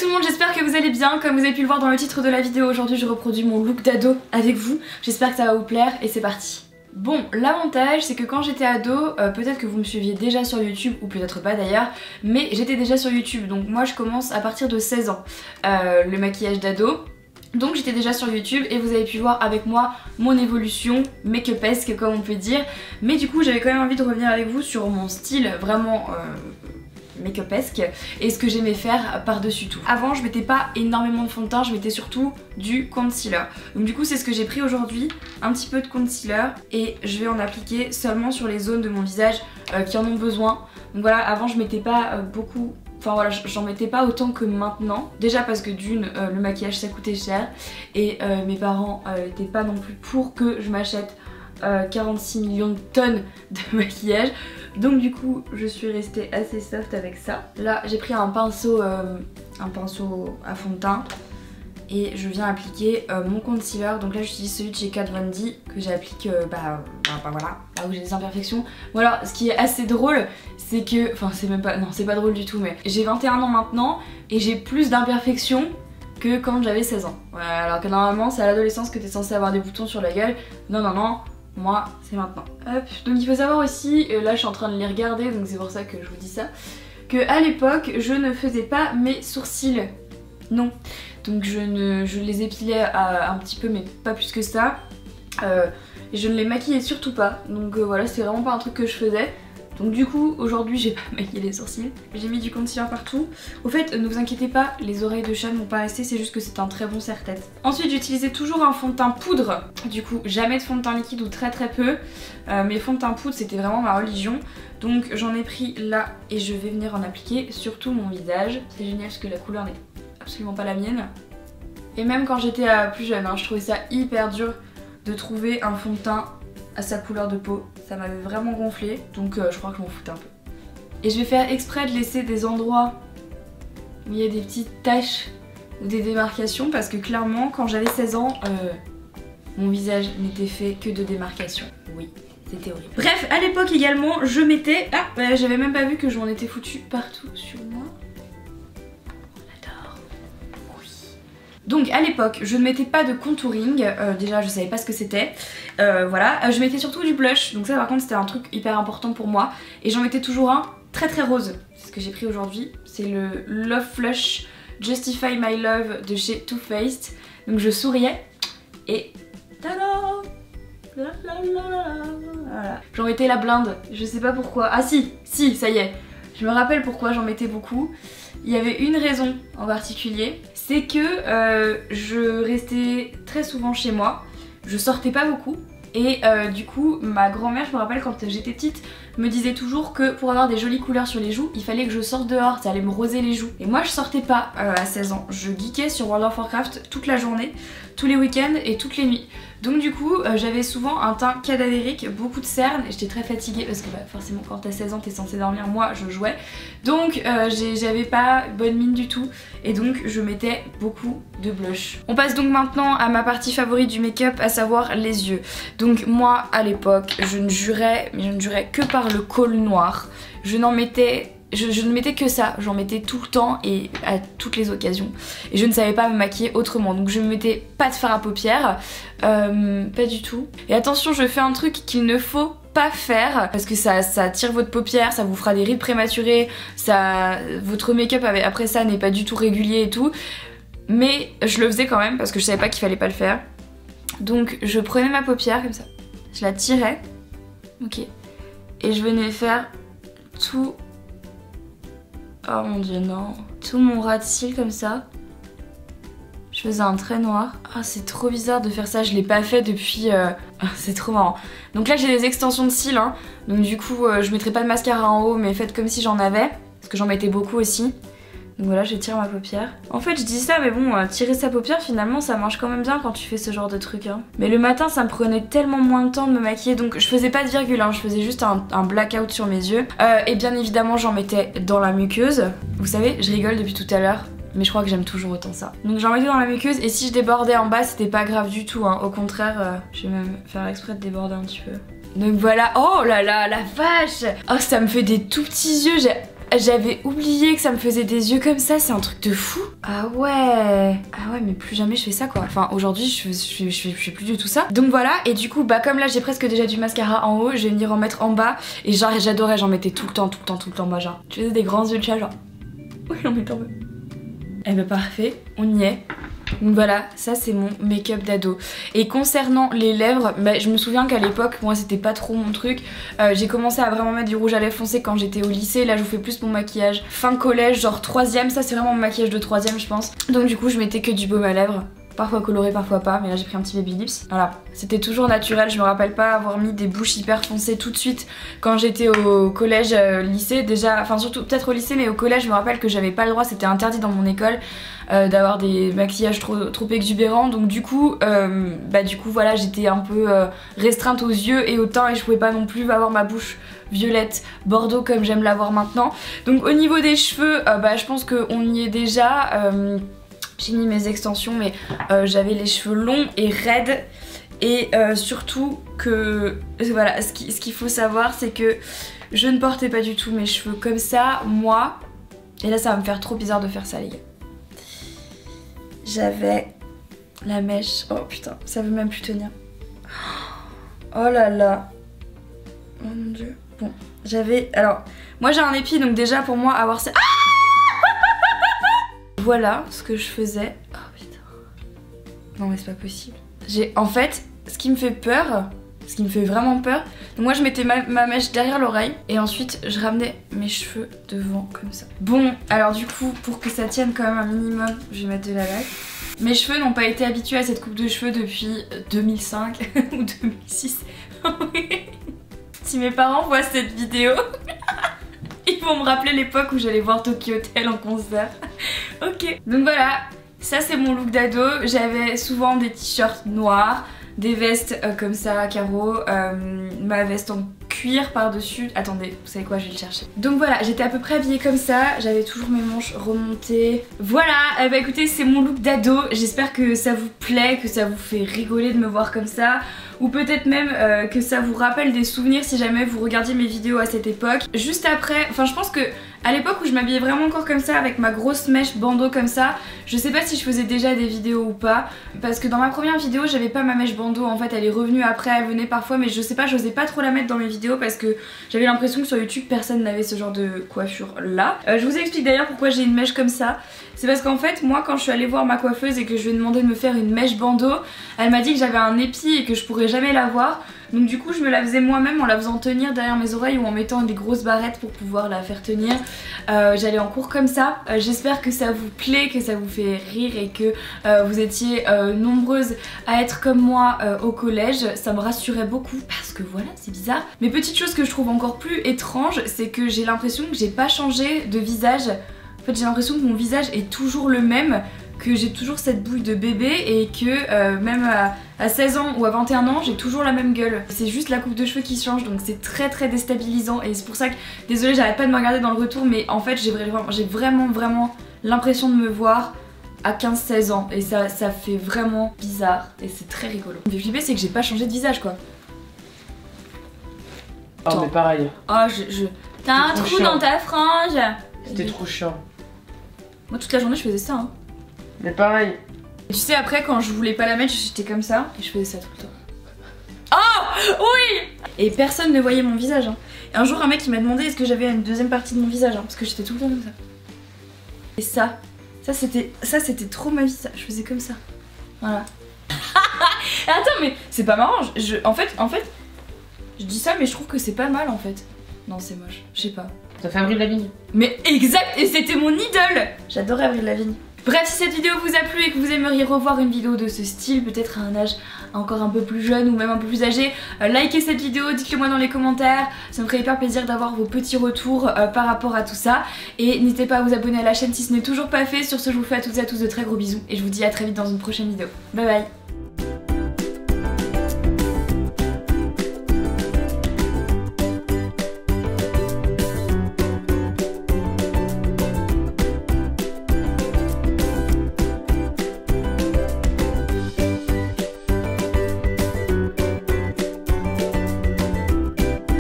le monde, j'espère que vous allez bien. Comme vous avez pu le voir dans le titre de la vidéo, aujourd'hui je reproduis mon look d'ado avec vous. J'espère que ça va vous plaire et c'est parti. Bon, l'avantage c'est que quand j'étais ado, peut-être que vous me suiviez déjà sur YouTube ou peut-être pas d'ailleurs, mais j'étais déjà sur YouTube, donc moi je commence à partir de 16 ans le maquillage d'ado. Donc j'étais déjà sur YouTube et vous avez pu voir avec moi mon évolution make-upesque comme on peut dire. Mais du coup j'avais quand même envie de revenir avec vous sur mon style vraiment make-upesque et ce que j'aimais faire par-dessus tout. Avant je mettais pas énormément de fond de teint, je mettais surtout du concealer. Donc du coup c'est ce que j'ai pris aujourd'hui, un petit peu de concealer et je vais en appliquer seulement sur les zones de mon visage qui en ont besoin. Donc voilà, avant je mettais pas beaucoup. Enfin voilà, j'en mettais pas autant que maintenant. Déjà parce que d'une, le maquillage ça coûtait cher et mes parents étaient pas non plus pour que je m'achète 46 millions de tonnes de maquillage. Donc du coup je suis restée assez soft avec ça. Là j'ai pris un pinceau à fond de teint et je viens appliquer mon concealer. Donc là j'utilise celui de chez Kat Von D que j'applique voilà, là où j'ai des imperfections. Bon alors ce qui est assez drôle c'est que, enfin c'est même pas, non c'est pas drôle du tout mais j'ai 21 ans maintenant et j'ai plus d'imperfections que quand j'avais 16 ans. Voilà, alors que normalement c'est à l'adolescence que t'es censé avoir des boutons sur la gueule. Non non non, moi c'est maintenant. Hop, donc il faut savoir aussi, là je suis en train de les regarder donc c'est pour ça que je vous dis ça, que à l'époque je ne faisais pas mes sourcils. Non. Donc je les épilais un petit peu mais pas plus que ça. Et je ne les maquillais surtout pas. Donc voilà, c'est vraiment pas un truc que je faisais. Donc du coup aujourd'hui j'ai pas maquillé les sourcils. J'ai mis du concealer partout. Au fait ne vous inquiétez pas, les oreilles de chat n'ont pas assez, c'est juste que c'est un très bon serre-tête. Ensuite j'utilisais toujours un fond de teint poudre. Du coup jamais de fond de teint liquide ou très peu. Mes fonds de teint poudre c'était vraiment ma religion. Donc j'en ai pris là et je vais venir en appliquer sur tout mon visage. C'est génial parce que la couleur n'est absolument pas la mienne. Et même quand j'étais plus jeune, je trouvais ça hyper dur de trouver un fond de teint à sa couleur de peau. Ça m'avait vraiment gonflé, donc je crois que je m'en foutais un peu. Et je vais faire exprès de laisser des endroits où il y a des petites taches ou des démarcations parce que clairement quand j'avais 16 ans, mon visage n'était fait que de démarcations. Oui. C'était horrible. Bref, à l'époque également, je mettais... Ah, bah, j'avais même pas vu que je m'en étais foutu partout sur moi. Donc à l'époque je ne mettais pas de contouring, déjà je savais pas ce que c'était, voilà, je mettais surtout du blush, donc ça par contre c'était un truc hyper important pour moi, et j'en mettais toujours un très rose, c'est ce que j'ai pris aujourd'hui, c'est le Love Flush Justify My Love de chez Too Faced, donc je souriais, et tada, voilà. J'en mettais la blinde, je sais pas pourquoi, ah si, ça y est, je me rappelle pourquoi j'en mettais beaucoup. Il y avait une raison en particulier, c'est que je restais très souvent chez moi, je sortais pas beaucoup et du coup ma grand-mère, je me rappelle quand j'étais petite, me disait toujours que pour avoir des jolies couleurs sur les joues, il fallait que je sorte dehors, ça allait me roser les joues. Et moi je sortais pas à 16 ans, je geekais sur World of Warcraft toute la journée, tous les week-ends et toutes les nuits. Donc du coup j'avais souvent un teint cadavérique, beaucoup de cernes et j'étais très fatiguée parce que forcément quand t'as 16 ans t'es censée dormir, moi je jouais. Donc j'avais pas bonne mine du tout et donc je mettais beaucoup de blush. On passe donc maintenant à ma partie favorite du make-up, à savoir les yeux. Donc moi à l'époque je ne jurais que par le col noir. Je ne mettais que ça, j'en mettais tout le temps et à toutes les occasions. Et je ne savais pas me maquiller autrement, donc je ne mettais pas de fard à paupières, pas du tout. Et attention, je fais un truc qu'il ne faut pas faire parce que ça tire votre paupière, ça vous fera des rides prématurées, votre make-up après ça n'est pas du tout régulier et tout. Mais je le faisais quand même parce que je savais pas qu'il fallait pas le faire. Donc je prenais ma paupière comme ça, je la tirais, ok, et je venais faire tout... Oh mon dieu non, tout mon ras de cils comme ça. Je faisais un trait noir. Ah c'est trop bizarre de faire ça, je l'ai pas fait depuis... c'est trop marrant. Donc là j'ai des extensions de cils, hein. Donc du coup je mettrai pas de mascara en haut mais faites comme si j'en avais. Parce que j'en mettais beaucoup aussi. Donc voilà, je tire ma paupière. En fait je dis ça mais bon, tirer sa paupière finalement ça marche quand même bien quand tu fais ce genre de truc, hein. Mais le matin ça me prenait tellement moins de temps de me maquiller, donc je faisais pas de virgule, hein. Je faisais juste un blackout sur mes yeux. Et bien évidemment j'en mettais dans la muqueuse. Vous savez, je rigole depuis tout à l'heure, mais je crois que j'aime toujours autant ça. Donc j'en mettais dans la muqueuse et si je débordais en bas c'était pas grave du tout, hein. Au contraire, je vais même faire exprès de déborder un petit peu. Donc voilà, oh là là, la vache. Oh ça me fait des tout petits yeux, j'ai J'avais oublié que ça me faisait des yeux comme ça, c'est un truc de fou. Ah ouais, mais plus jamais je fais ça quoi. Enfin aujourd'hui je fais plus du tout ça. Donc voilà, et du coup bah comme là j'ai presque déjà du mascara en haut, je vais venir en mettre en bas. Et genre j'adorais, j'en mettais tout le temps bas genre. Je faisais des grands yeux de chat genre. Oui j'en mettais en bas. Eh bah parfait, on y est. Donc voilà, ça c'est mon make-up d'ado. Et concernant les lèvres, bah, je me souviens qu'à l'époque, moi c'était pas trop mon truc. J'ai commencé à vraiment mettre du rouge à lèvres foncé quand j'étais au lycée. Là je vous fais plus mon maquillage fin collège, genre 3ème. Ça c'est vraiment mon maquillage de 3ème je pense. Donc du coup je mettais que du baume à lèvres. Parfois coloré, parfois pas, mais là j'ai pris un petit baby lips. Voilà, c'était toujours naturel, je me rappelle pas avoir mis des bouches hyper foncées tout de suite quand j'étais au collège, lycée déjà, enfin surtout peut-être au lycée, mais au collège je me rappelle que j'avais pas le droit, c'était interdit dans mon école d'avoir des maquillages trop exubérants, donc du coup voilà, j'étais un peu restreinte aux yeux et au teint et je pouvais pas non plus avoir ma bouche violette bordeaux comme j'aime l'avoir maintenant. Donc au niveau des cheveux, je pense qu'on y est déjà. J'ai mis mes extensions mais j'avais les cheveux longs et raides et surtout que voilà, ce qu'il faut savoir c'est que je ne portais pas du tout mes cheveux comme ça moi, et là ça va me faire trop bizarre de faire ça les gars. J'avais la mèche, oh putain ça veut même plus tenir, oh là là, oh mon dieu. Bon j'avais, alors moi j'ai un épi donc déjà pour moi avoir ça, voilà ce que je faisais. Oh putain. Non mais c'est pas possible. En fait, ce qui me fait peur, ce qui me fait vraiment peur, donc moi je mettais ma mèche derrière l'oreille et ensuite je ramenais mes cheveux devant comme ça. Bon, alors du coup, pour que ça tienne quand même un minimum, je vais mettre de la laque. Mes cheveux n'ont pas été habitués à cette coupe de cheveux depuis 2005 ou 2006. Si mes parents voient cette vidéo, ils vont me rappeler l'époque où j'allais voir Tokyo Hotel en concert. Ok, donc voilà, ça c'est mon look d'ado. J'avais souvent des t-shirts noirs, des vestes comme ça, carreaux, ma veste en cuir par-dessus. Attendez, vous savez quoi, je vais le chercher. Donc voilà, j'étais à peu près habillée comme ça, j'avais toujours mes manches remontées. Voilà, bah écoutez, c'est mon look d'ado. J'espère que ça vous plaît, que ça vous fait rigoler de me voir comme ça. Ou peut-être même que ça vous rappelle des souvenirs si jamais vous regardiez mes vidéos à cette époque. Juste après, enfin je pense que à l'époque où je m'habillais vraiment encore comme ça avec ma grosse mèche bandeau comme ça, je sais pas si je faisais déjà des vidéos ou pas, parce que dans ma première vidéo j'avais pas ma mèche bandeau, en fait elle est revenue après, elle venait parfois, mais je sais pas, j'osais pas trop la mettre dans mes vidéos parce que j'avais l'impression que sur YouTube personne n'avait ce genre de coiffure là. Je vous explique d'ailleurs pourquoi j'ai une mèche comme ça. C'est parce qu'en fait moi quand je suis allée voir ma coiffeuse et que je lui ai demandé de me faire une mèche bandeau, elle m'a dit que j'avais un épi et que je pourrais jamais l'avoir. Donc du coup je me la faisais moi-même en la faisant tenir derrière mes oreilles ou en mettant des grosses barrettes pour pouvoir la faire tenir. J'allais en cours comme ça. J'espère que ça vous plaît, que ça vous fait rire et que vous étiez nombreuses à être comme moi au collège. Ça me rassurait beaucoup parce que voilà, c'est bizarre. Mais petite chose que je trouve encore plus étrange, c'est que j'ai l'impression que j'ai pas changé de visage. En fait j'ai l'impression que mon visage est toujours le même, que j'ai toujours cette bouille de bébé et que même à 16 ans ou à 21 ans j'ai toujours la même gueule. C'est juste la coupe de cheveux qui change, donc c'est très déstabilisant et c'est pour ça que, désolée j'arrête pas de me regarder dans le retour, mais en fait j'ai vraiment l'impression de me voir à 15-16 ans et ça fait vraiment bizarre et c'est très rigolo. Ce qui me fait flipper c'est que j'ai pas changé de visage quoi. Oh mais pareil. Oh t'as un trou chiant dans ta frange. C'était trop chiant. Moi toute la journée je faisais ça hein. Mais pareil. Tu sais après quand je voulais pas la mettre j'étais comme ça et je faisais ça tout le temps. Oh oui. Et personne ne voyait mon visage hein. Et un jour un mec il m'a demandé est-ce que j'avais une deuxième partie de mon visage hein, parce que j'étais tout le temps comme ça. Et ça c'était trop ma vie ça, je faisais comme ça. Voilà. Attends mais c'est pas marrant, en fait je dis ça mais je trouve que c'est pas mal en fait. Non c'est moche, je sais pas. Ça fait Avril Lavigne. Mais exact, et c'était mon idole. J'adorais Avril Lavigne. Bref, si cette vidéo vous a plu et que vous aimeriez revoir une vidéo de ce style, peut-être à un âge encore un peu plus jeune ou même un peu plus âgé, likez cette vidéo, dites-le moi dans les commentaires, ça me ferait hyper plaisir d'avoir vos petits retours par rapport à tout ça. Et n'hésitez pas à vous abonner à la chaîne si ce n'est toujours pas fait. Sur ce, je vous fais à toutes et à tous de très gros bisous et je vous dis à très vite dans une prochaine vidéo. Bye bye.